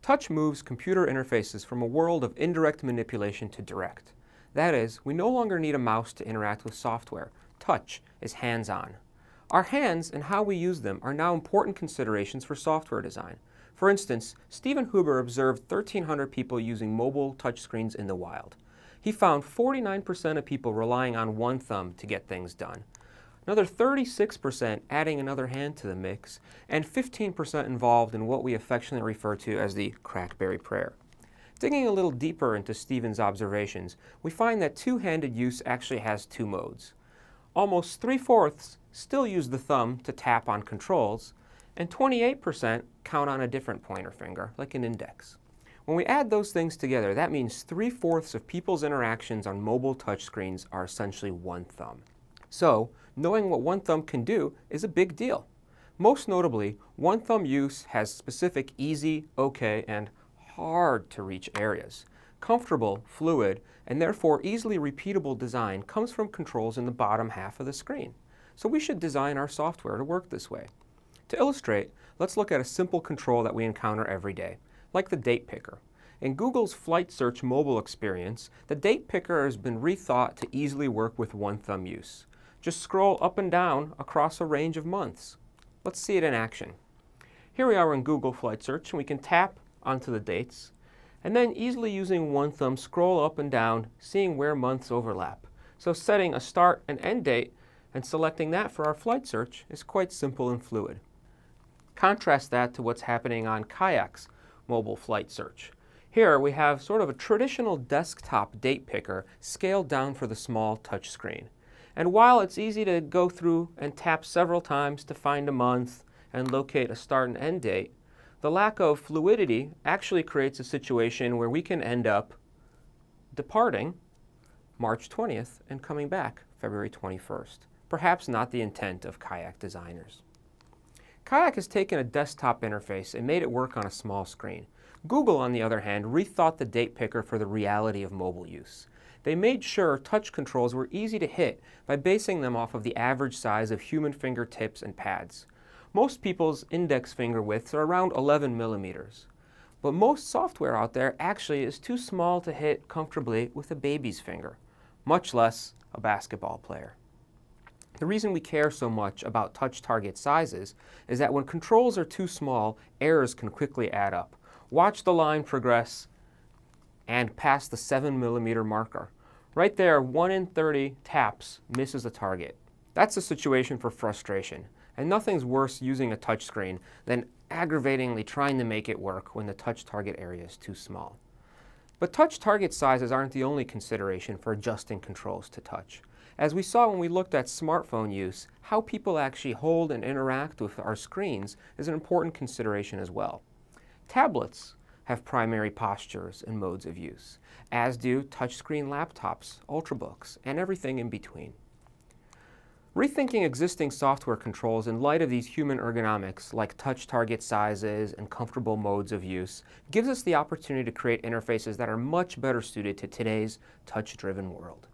Touch moves computer interfaces from a world of indirect manipulation to direct. That is, we no longer need a mouse to interact with software. Touch is hands-on. Our hands and how we use them are now important considerations for software design. For instance, Stephen Huber observed 1,300 people using mobile touchscreens in the wild. He found 49% of people relying on one thumb to get things done, another 36% adding another hand to the mix, and 15% involved in what we affectionately refer to as the crackberry prayer. Digging a little deeper into Stephen's observations, we find that two-handed use actually has two modes. Almost 3/4 still use the thumb to tap on controls, and 28% count on a different pointer finger, like an index. When we add those things together, that means 3/4 of people's interactions on mobile touchscreens are essentially one thumb. So, knowing what one thumb can do is a big deal. Most notably, one thumb use has specific easy, okay, and hard to reach areas. Comfortable, fluid, and therefore easily repeatable design comes from controls in the bottom half of the screen. So we should design our software to work this way. To illustrate, let's look at a simple control that we encounter every day, like the date picker. In Google's Flight Search mobile experience, the date picker has been rethought to easily work with one thumb use. Just scroll up and down across a range of months. Let's see it in action. Here we are in Google Flight Search, and we can tap onto the dates, and then easily using one thumb scroll up and down, seeing where months overlap. So setting a start and end date and selecting that for our flight search is quite simple and fluid. Contrast that to what's happening on Kayak's mobile flight search. Here we have sort of a traditional desktop date picker scaled down for the small touch screen. And while it's easy to go through and tap several times to find a month and locate a start and end date, the lack of fluidity actually creates a situation where we can end up departing March 20th and coming back February 21st. Perhaps not the intent of Kayak designers. Kayak has taken a desktop interface and made it work on a small screen. Google, on the other hand, rethought the date picker for the reality of mobile use. They made sure touch controls were easy to hit by basing them off of the average size of human fingertips and pads. Most people's index finger widths are around 11 millimeters. But most software out there actually is too small to hit comfortably with a baby's finger, much less a basketball player. The reason we care so much about touch target sizes is that when controls are too small, errors can quickly add up. Watch the line progress and pass the 7 millimeter marker. Right there, 1 in 30 taps misses a target. That's a situation for frustration, and nothing's worse using a touchscreen than aggravatingly trying to make it work when the touch target area is too small. But touch target sizes aren't the only consideration for adjusting controls to touch. As we saw when we looked at smartphone use, how people actually hold and interact with our screens is an important consideration as well. Tablets have primary postures and modes of use, as do touchscreen laptops, ultrabooks, and everything in between. Rethinking existing software controls in light of these human ergonomics, like touch target sizes and comfortable modes of use, gives us the opportunity to create interfaces that are much better suited to today's touch-driven world.